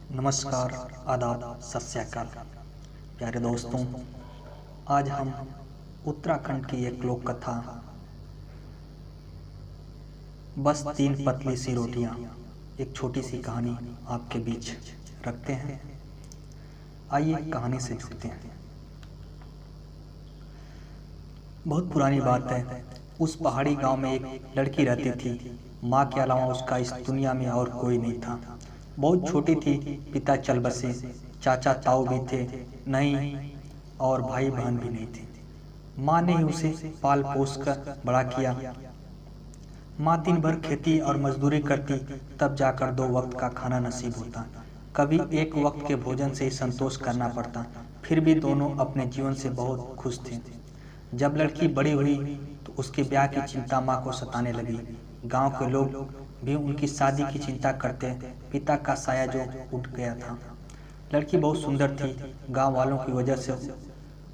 नमस्कार, आदाब, सत श्री अकाल। प्यारे दोस्तों, आज हम उत्तराखंड की एक लोक कथा बस तीन पतली सी रोटियां, एक छोटी सी कहानी आपके बीच रखते हैं। आइए कहानी से जुड़ते हैं। बहुत पुरानी बात है। उस पहाड़ी गांव में एक लड़की रहती थी। माँ के अलावा उसका इस दुनिया में और कोई नहीं था। बहुत छोटी थी, पिता चल बसे, चाचा ताऊ भी थे नहीं और भाई बहन भी नहीं थे। माँ ने ही उसे पाल पोस कर बड़ा किया। माँ दिन भर खेती और मजदूरी करती, तब जाकर 2 वक्त का खाना नसीब होता। कभी एक वक्त के भोजन से ही संतोष करना पड़ता। फिर भी दोनों अपने जीवन से बहुत खुश थे। जब लड़की बड़ी हुई तो उसके ब्याह की चिंता माँ को सताने लगी। गांव के लोग भी उनकी शादी की चिंता करते। पिता का साया जो उठ गया था। लड़की बहुत सुंदर थी। गांव वालों की वजह से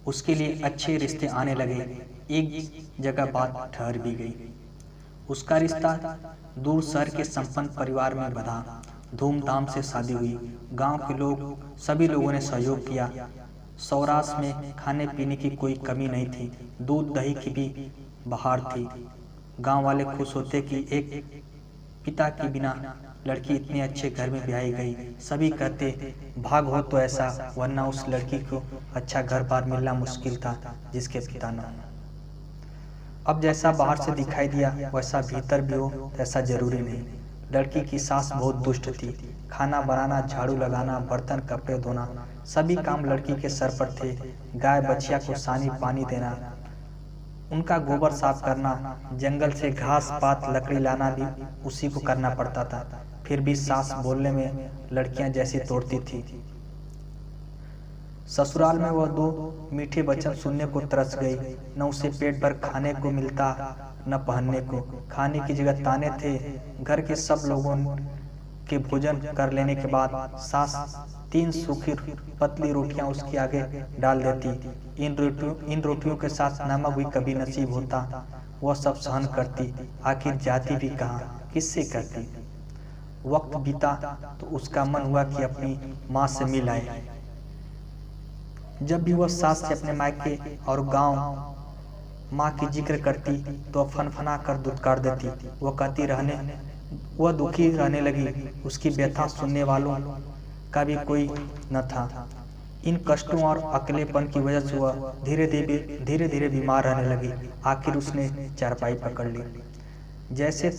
उसके लिए अच्छे रिश्ते आने लगे। एक जगह बात ठहर भी गई। उसका रिश्ता दूर शहर के संपन्न परिवार में बंधा। धूमधाम से शादी हुई। गांव के लोग सभी लोगों ने सहयोग किया। सौराष्ट्र में खाने पीने की कोई कमी नहीं थी। दूध दही की भी बहार थी। गांव वाले खुश होते कि एक पिता के बिना लड़की इतने अच्छे घर में ब्याही गई। सभी कहते भाग हो तो ऐसा, वरना उस लड़की को अच्छा घर बार मिलना मुश्किल था जिसके पिता न हो। अब जैसा बाहर से दिखाई दिया वैसा भीतर भी हो ऐसा जरूरी नहीं। लड़की की सास बहुत दुष्ट थी। खाना बनाना, झाड़ू लगाना, बर्तन कपड़े धोना, सभी काम लड़की के सर पर थे। गाय बछिया को सानी पानी देना, उनका गोबर साफ करना, जंगल से घास पात लकड़ी लाना भी उसी को करना पड़ता था। फिर भी सास बोलने में लड़कियां जैसी तोड़ती थी। ससुराल में वह 2 मीठे वचन सुनने को तरस गई। न उसे पेट भर खाने को मिलता, न पहनने को। खाने की जगह ताने थे। घर के सब लोगों के भोजन कर लेने के बाद सास 3 सूखी पतली रोटियां उसके आगे डाल देती। इन रोटियों के साथ नमक भी कभी नसीब होता। वह सब सहन करती। आखिर जाती भी कहाँ, किससे करती। वक्त बीता तो उसका मन हुआ कि अपनी माँ से मिल आए। जब भी वह सास से अपने मायके और गांव माँ की जिक्र करती तो फनफना कर दुत्कार देती। वह दुखी रहने लगी। उसकी व्यथा सुनने वालों का भी कोई न था। इन कष्टों और अकेलेपन की वजह से वह धीरे धीरे बीमार रहने लगी। आखिर उसने चारपाई पकड़ ली। जैसे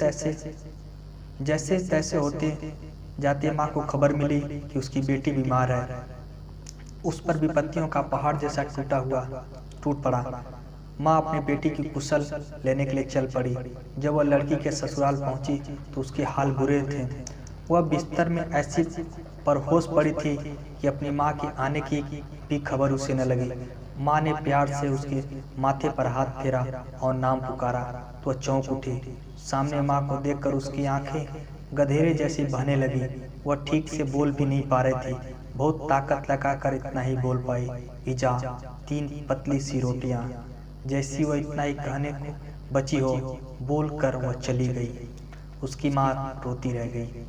तैसे होते जाते माँ को खबर मिली कि उसकी बेटी बीमार है। उस पर विपत्तियों का पहाड़ जैसा टूट पड़ा। माँ अपनी बेटी की कुशल लेने के लिए चल पड़ी। जब वह लड़की के ससुराल पहुंची तो उसके हाल बुरे थे। वह बिस्तर में ऐसी परहोश पड़ी थी कि अपनी माँ के आने की भी खबर उसे न लगी। माँ ने प्यार से उसके माथे पर हाथ फेरा और नाम पुकारा तो वह चौंक उठी। सामने माँ को देखकर उसकी आंखें गधेरे जैसी बहने लगी। वह ठीक से बोल भी नहीं पा रही थी। बहुत ताकत लगाकर इतना ही बोल पाई, इजा 3 पतली सी रोटियां। जैसी वह इतना ही कहने को बची हो, बोल कर वह चली गई। उसकी माँ रोती रह गई।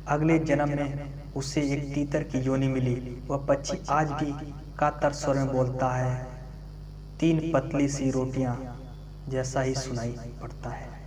अगले जन्म में उसे एक तीतर की योनि मिली। वह पक्षी आज भी कातर स्वर में बोलता है, 3 पतली सी रोटियां जैसा ही सुनाई पड़ता है।